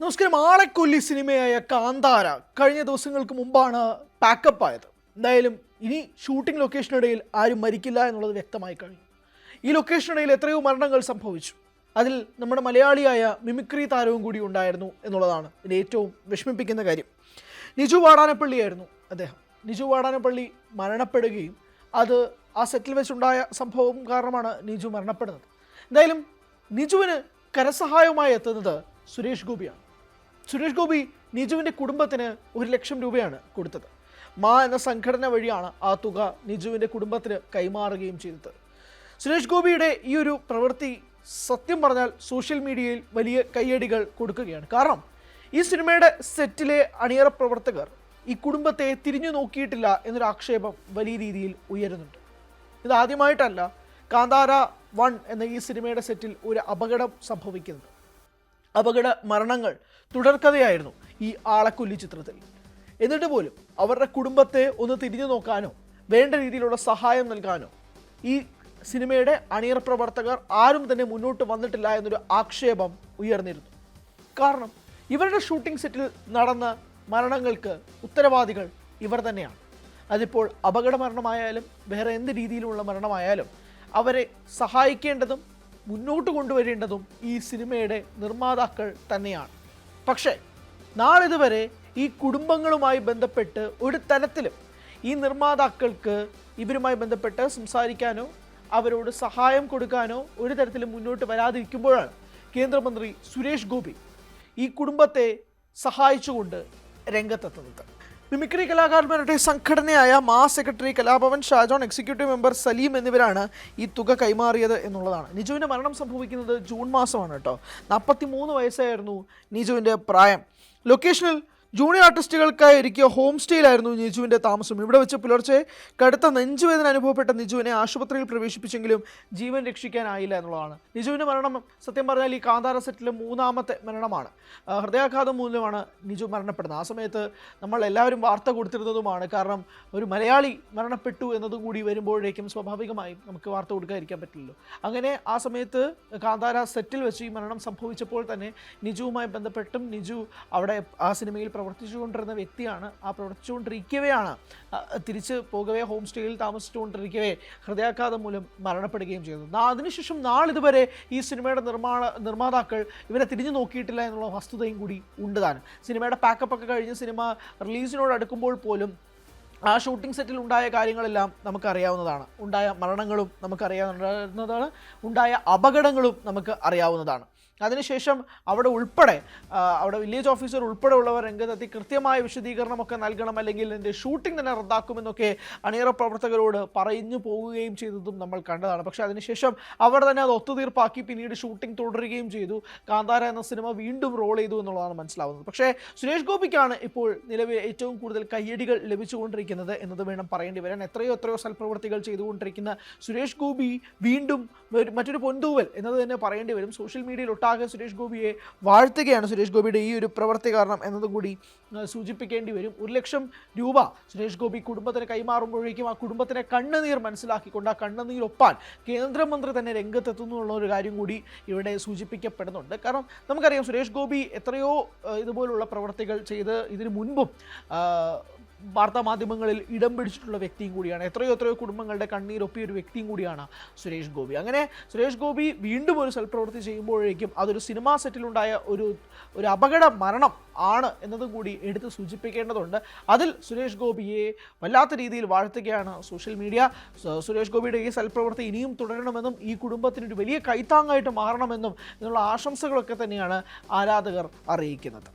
നമസ്കാരം. ആളെക്കൊല്ലി സിനിമയായ കാന്താര കഴിഞ്ഞ ദിവസങ്ങൾക്ക് മുമ്പാണ് പാക്കപ്പ് ആയത്. എന്തായാലും ഇനി ഷൂട്ടിംഗ് ലൊക്കേഷനിടയിൽ ആരും മരിക്കില്ല എന്നുള്ളത് വ്യക്തമായി കഴിഞ്ഞു. ഈ ലൊക്കേഷനിടയിൽ എത്രയോ മരണങ്ങൾ സംഭവിച്ചു. അതിൽ നമ്മുടെ മലയാളിയായ മിമിക്രി താരവും കൂടി ഉണ്ടായിരുന്നു എന്നുള്ളതാണ് ഇതിൻ്റെ ഏറ്റവും വിഷമിപ്പിക്കുന്ന കാര്യം. നിജു വാടാനപ്പള്ളിയായിരുന്നു അദ്ദേഹം. നിജു വാടാനപ്പള്ളി മരണപ്പെടുകയും അത് ആ സെറ്റിൽ വെച്ചുണ്ടായ സംഭവം കാരണമാണ് നിജു മരണപ്പെടുന്നത്. എന്തായാലും നിജുവിന് കരസഹായമായി എത്തുന്നത് സുരേഷ് ഗോപിയാണ്. സുരേഷ് ഗോപി നിജുവിൻ്റെ കുടുംബത്തിന് 1,00,000 രൂപയാണ് കൊടുത്തത്. മാ എന്ന സംഘടന വഴിയാണ് ആ തുക നിജുവിൻ്റെ കുടുംബത്തിന് കൈമാറുകയും ചെയ്തത്. സുരേഷ് ഗോപിയുടെ ഈ ഒരു പ്രവൃത്തി സത്യം പറഞ്ഞാൽ സോഷ്യൽ മീഡിയയിൽ വലിയ കയ്യടികൾ കൊടുക്കുകയാണ്. കാരണം ഈ സിനിമയുടെ സെറ്റിലെ അണിയറ പ്രവർത്തകർ ഈ കുടുംബത്തെ തിരിഞ്ഞു നോക്കിയിട്ടില്ല എന്നൊരു ആക്ഷേപം വലിയ രീതിയിൽ ഉയരുന്നുണ്ട്. ഇതാദ്യമായിട്ടല്ല കാന്താര 1 എന്ന ഈ സിനിമയുടെ സെറ്റിൽ ഒരു അപകടം സംഭവിക്കുന്നത്. അപകട മരണങ്ങൾ തുടർക്കഥയായിരുന്നു ഈ ആളെക്കൊല്ലി ചിത്രത്തിൽ. എന്നിട്ട് പോലും അവരുടെ കുടുംബത്തെ ഒന്ന് തിരിഞ്ഞു നോക്കാനോ വേണ്ട രീതിയിലുള്ള സഹായം നൽകാനോ ഈ സിനിമയുടെ അണിയറ പ്രവർത്തകർ ആരും തന്നെ മുന്നോട്ട് വന്നിട്ടില്ല എന്നൊരു ആക്ഷേപം ഉയർന്നിരുന്നു. കാരണം ഇവരുടെ ഷൂട്ടിംഗ് സെറ്റിൽ നടന്ന മരണങ്ങൾക്ക് ഉത്തരവാദികൾ ഇവർ തന്നെയാണ്. അതിപ്പോൾ അപകട മരണമായാലും വേറെ എന്ത് രീതിയിലുള്ള മരണമായാലും അവരെ സഹായിക്കേണ്ടതും മുന്നോട്ട് കൊണ്ടുവരേണ്ടതും ഈ സിനിമയുടെ നിർമ്മാതാക്കൾ തന്നെയാണ്. പക്ഷേ നാളിതുവരെ ഈ കുടുംബങ്ങളുമായി ബന്ധപ്പെട്ട് ഒരു തരത്തിലും ഈ നിർമ്മാതാക്കൾക്ക് ഇവരുമായി ബന്ധപ്പെട്ട് സംസാരിക്കാനോ അവരോട് സഹായം കൊടുക്കാനോ ഒരു തരത്തിലും മുന്നോട്ട് വരാതിരിക്കുമ്പോഴാണ് കേന്ദ്രമന്ത്രി സുരേഷ് ഗോപി ഈ കുടുംബത്തെ സഹായിച്ചുകൊണ്ട് രംഗത്തെത്തുന്നത്. മിമിക്രി കലാകാരന്മാരുടെ സംഘടനയായ MAA secretary Kalabhavan Shajon, executive member Saleem എന്നിവരാണ് ഈ തുക കൈമാറിയത് എന്നുള്ളതാണ്. നിജുവിൻ്റെ മരണം സംഭവിക്കുന്നത് ജൂൺ മാസമാണ് കേട്ടോ. 43 വയസ്സായിരുന്നു നിജുവിൻ്റെ പ്രായം. ലൊക്കേഷനിൽ ജൂനിയർ ആർട്ടിസ്റ്റുകൾക്കായി ഒരുക്കിയ ഹോം സ്റ്റേയിലായിരുന്നു നിജുവിൻ്റെ താമസം. ഇവിടെ വെച്ച് പുലർച്ചെ കടുത്ത നെഞ്ചുവേദന അനുഭവപ്പെട്ട നിജുവിനെ ആശുപത്രിയിൽ പ്രവേശിപ്പിച്ചെങ്കിലും ജീവൻ രക്ഷിക്കാനായില്ല എന്നുള്ളതാണ്. നിജുവിൻ്റെ മരണം സത്യം പറഞ്ഞാൽ ഈ കാന്താര സെറ്റിലെ 3ാമത്തെ മരണമാണ്. ഹൃദയാഘാതം മൂലമാണ് നിജു മരണപ്പെടുന്നത്. ആ സമയത്ത് നമ്മൾ എല്ലാവരും വാർത്ത കൊടുത്തിരുന്നതുമാണ്. കാരണം ഒരു മലയാളി മരണപ്പെട്ടു എന്നതും കൂടി വരുമ്പോഴേക്കും സ്വാഭാവികമായും നമുക്ക് വാർത്ത കൊടുക്കാതിരിക്കാൻ പറ്റില്ലല്ലോ. അങ്ങനെ ആ സമയത്ത് കാന്താര സെറ്റിൽ വെച്ച് ഈ മരണം സംഭവിച്ചപ്പോൾ തന്നെ നിജുവുമായി ബന്ധപ്പെട്ടും നിജു അവിടെ ആ സിനിമയിൽ പ്രവർത്തിച്ചുകൊണ്ടിരുന്ന വ്യക്തിയാണ്. ആ പ്രവർത്തിച്ചുകൊണ്ടിരിക്കവെയാണ് തിരിച്ച് പോകവേ ഹോം സ്റ്റേയിൽ താമസിച്ചുകൊണ്ടിരിക്കവേ ഹൃദയാഘാതം മൂലം മരണപ്പെടുകയും ചെയ്തത്. അതിനുശേഷം നാളിതുവരെ ഈ സിനിമയുടെ നിർമ്മാതാക്കൾ ഇവരെ തിരിഞ്ഞു നോക്കിയിട്ടില്ല എന്നുള്ള വസ്തുതയും കൂടി ഉണ്ട് താനും. സിനിമയുടെ പാക്കപ്പൊക്കെ കഴിഞ്ഞ് സിനിമ റിലീസിനോട് അടുക്കുമ്പോൾ പോലും ആ ഷൂട്ടിംഗ് സെറ്റിൽ ഉണ്ടായ കാര്യങ്ങളെല്ലാം നമുക്കറിയാവുന്നതാണ്. ഉണ്ടായ മരണങ്ങളും നമുക്കറിയാവുന്നതാണ്. ഉണ്ടായ അപകടങ്ങളും നമുക്ക് അറിയാവുന്നതാണ്. അതിനുശേഷം അവിടെ വില്ലേജ് ഓഫീസർ ഉൾപ്പെടെ ഉള്ളവർ രംഗത്തെത്തി കൃത്യമായ വിശദീകരണമൊക്കെ നൽകണം, അല്ലെങ്കിൽ എൻ്റെ ഷൂട്ടിംഗ് തന്നെ റദ്ദാക്കുമെന്നൊക്കെ അണിയറ പ്രവർത്തകരോട് പറഞ്ഞു പോവുകയും ചെയ്തതും നമ്മൾ കണ്ടതാണ്. പക്ഷേ അതിനുശേഷം അവർ തന്നെ അത് ഒത്തുതീർപ്പാക്കി പിന്നീട് ഷൂട്ടിംഗ് തുടരുകയും ചെയ്തു. കാന്താര എന്ന സിനിമ വീണ്ടും റോൾ ചെയ്തു എന്നുള്ളതാണ് മനസ്സിലാവുന്നത്. പക്ഷേ സുരേഷ് ഗോപിക്കാണ് ഇപ്പോൾ നിലവിൽ ഏറ്റവും കൂടുതൽ കയ്യടികൾ ലഭിച്ചുകൊണ്ടിരിക്കുന്നത് എന്നത് വേണം പറയേണ്ടി വരാൻ. എത്രയോ സൽപ്രവർത്തികൾ ചെയ്തുകൊണ്ടിരിക്കുന്ന സുരേഷ് ഗോപി വീണ്ടും മറ്റൊരു പൊന്തൂവൽ എന്നത് തന്നെ പറയേണ്ടി വരും. സോഷ്യൽ മീഡിയയിൽ ഒട്ടാകെ സുരേഷ് ഗോപിയെ വാഴ്ത്തുകയാണ്. സുരേഷ് ഗോപിയുടെ ഈ ഒരു പ്രവൃത്തി കാരണം എന്നതും കൂടി സൂചിപ്പിക്കേണ്ടി വരും. 1,00,000 രൂപ സുരേഷ് ഗോപി കുടുംബത്തിന് കൈമാറുമ്പോഴേക്കും ആ കുടുംബത്തിനെ കണ്ണുനീർ മനസ്സിലാക്കിക്കൊണ്ട് ആ കണ്ണുനീരൊപ്പാൻ കേന്ദ്രമന്ത്രി തന്നെ രംഗത്തെത്തുന്നു എന്നുള്ള ഒരു കാര്യം കൂടി ഇവിടെ സൂചിപ്പിക്കപ്പെടുന്നുണ്ട്. കാരണം നമുക്കറിയാം സുരേഷ് ഗോപി എത്രയോ ഇതുപോലുള്ള പ്രവൃത്തികൾ ചെയ്ത് ഇതിനു മുൻപും വാർത്താമാധ്യമങ്ങളിൽ ഇടം പിടിച്ചിട്ടുള്ള വ്യക്തിയും കൂടിയാണ്. എത്രയോ കുടുംബങ്ങളുടെ കണ്ണീരൊപ്പിയ ഒരു വ്യക്തിയും കൂടിയാണ് സുരേഷ് ഗോപി. അങ്ങനെ സുരേഷ് ഗോപി വീണ്ടും ഒരു സൽപ്രവൃത്തി ചെയ്യുമ്പോഴേക്കും അതൊരു സിനിമാ സെറ്റിലുണ്ടായ ഒരു അപകട മരണം ആണ് എന്നതും കൂടി എടുത്ത് സൂചിപ്പിക്കേണ്ടതുണ്ട്. അതിൽ സുരേഷ് ഗോപിയെ വല്ലാത്ത രീതിയിൽ വാഴ്ത്തുകയാണ് സോഷ്യൽ മീഡിയ. സുരേഷ് ഗോപിയുടെ ഈ സൽപ്രവൃത്തി ഇനിയും തുടരണമെന്നും ഈ കുടുംബത്തിനൊരു വലിയ കൈത്താങ്ങായിട്ട് മാറണമെന്നും എന്നുള്ള ആശംസകളൊക്കെ തന്നെയാണ് ആരാധകർ അറിയിക്കുന്നത്.